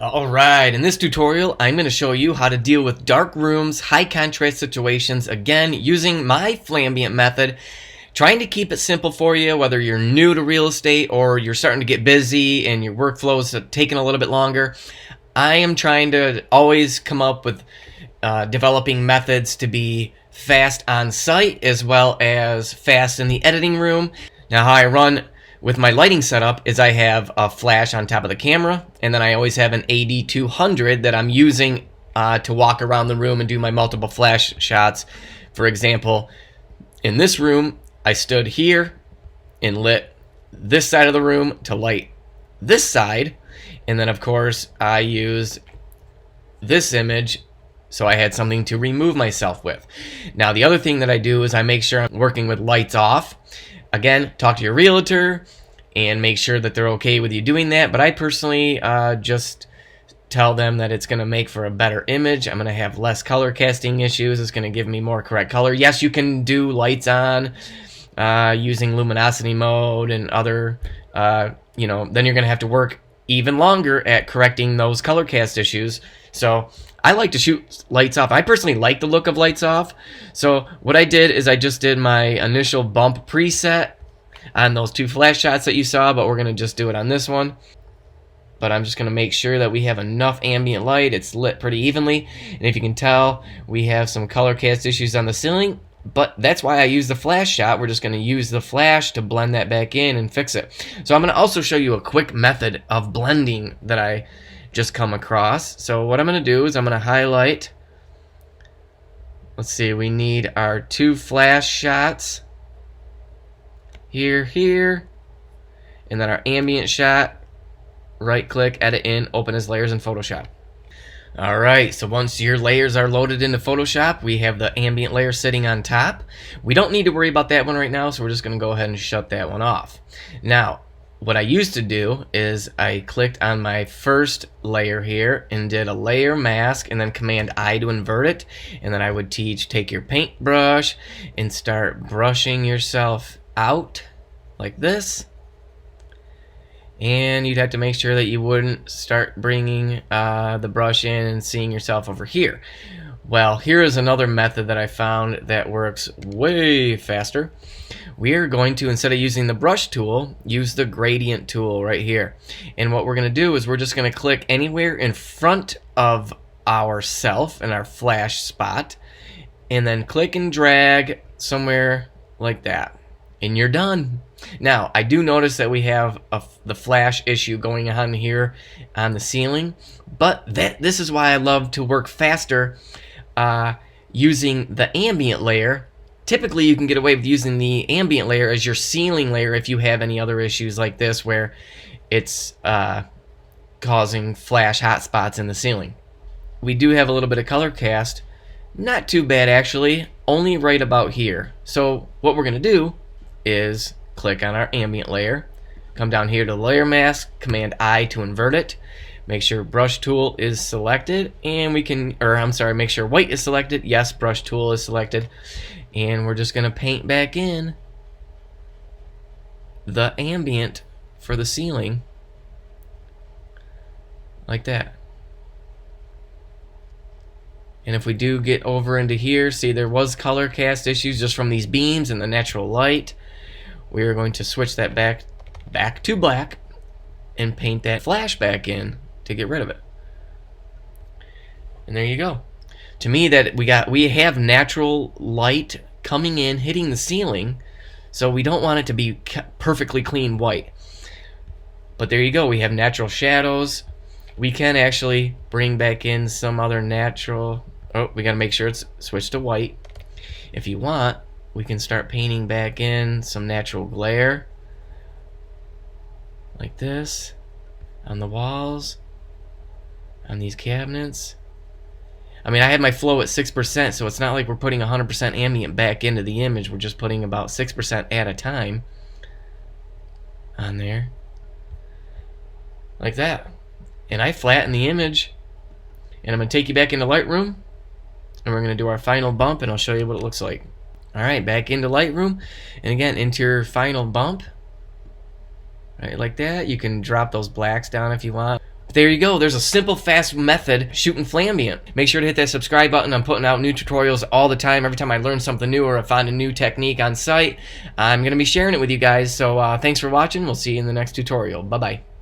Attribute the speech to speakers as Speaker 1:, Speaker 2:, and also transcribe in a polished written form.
Speaker 1: Alright, in this tutorial I'm going to show you how to deal with dark rooms, high contrast situations, again using my Flambient method, trying to keep it simple for you whether you're new to real estate or you're starting to get busy and your workflow is taking a little bit longer. I am trying to always come up with developing methods to be fast on site as well as fast in the editing room. Now how I run with my lighting setup is I have a flash on top of the camera, and then I always have an AD200 that I'm using to walk around the room and do my multiple flash shots. For example, in this room, I stood here and lit this side of the room to light this side, and then of course I used this image so I had something to remove myself with. Now the other thing that I do is I make sure I'm working with lights off. Again, talk to your realtor and make sure that they're okay with you doing that. But I personally just tell them that it's going to make for a better image. I'm going to have less color casting issues. It's going to give me more correct color. Yes, you can do lights on using luminosity mode and other, then you're going to have to work even longer at correcting those color cast issues. So I like to shoot lights off. I personally like the look of lights off. So what I did is I just did my initial bump preset on those two flash shots that you saw, but we're going to just do it on this one. But I'm just going to make sure that we have enough ambient light. It's lit pretty evenly. And if you can tell, we have some color cast issues on the ceiling. But that's why I use the flash shot. We're just going to use the flash to blend that back in and fix it. So I'm going to also show you a quick method of blending that I just come across. So what I'm going to do is I'm going to highlight. Let's see, we need our two flash shots. Here, and then our ambient shot. Right click, edit in, open as layers in Photoshop. Alright, so once your layers are loaded into Photoshop, we have the ambient layer sitting on top. We don't need to worry about that one right now, so we're just going to go ahead and shut that one off. Now, what I used to do is I clicked on my first layer here and did a layer mask and then Command I to invert it, and then I would take your paintbrush and start brushing yourself out like this, and you'd have to make sure that you wouldn't start bringing the brush in and seeing yourself over here. Well, here is another method that I found that works way faster. We are going to, instead of using the brush tool, use the gradient tool right here. And what we're going to do is we're just going to click anywhere in front of ourself in our flash spot, and then click and drag somewhere like that. And you're done. Now, I do notice that we have the flash issue going on here on the ceiling, but this is why I love to work faster using the ambient layer. Typically, you can get away with using the ambient layer as your ceiling layer if you have any other issues like this where it's causing flash hotspots in the ceiling. We do have a little bit of color cast. Not too bad, actually. Only right about here. So what we're going to do is click on our ambient layer, come down here to layer mask, Command I to invert it, make sure brush tool is selected, and we can, make sure white is selected, yes, brush tool is selected, and we're just going to paint back in the ambient for the ceiling like that. And if we do get over into here, see there was color cast issues just from these beams and the natural light. We are going to switch that back to black and paint that flash back in to get rid of it. And there you go. To me, that we have natural light coming in, hitting the ceiling, so we don't want it to be perfectly clean white. But there you go. We have natural shadows. We can actually bring back in some other natural. Oh, we got to make sure it's switched to white. If you want, we can start painting back in some natural glare like this on the walls, on these cabinets. I mean, I have my flow at 6%, so it's not like we're putting 100% ambient back into the image. We're just putting about 6% at a time on there like that. And I flatten the image, and I'm going to take you back into Lightroom, and we're going to do our final bump, and I'll show you what it looks like. Alright, back into Lightroom, and again, into your final bump. Right, like that. You can drop those blacks down if you want. there you go. There's a simple, fast method shooting Flambient. Make sure to hit that subscribe button. I'm putting out new tutorials all the time. Every time I learn something new or I find a new technique on site, I'm going to be sharing it with you guys. So thanks for watching. We'll see you in the next tutorial. Bye-bye.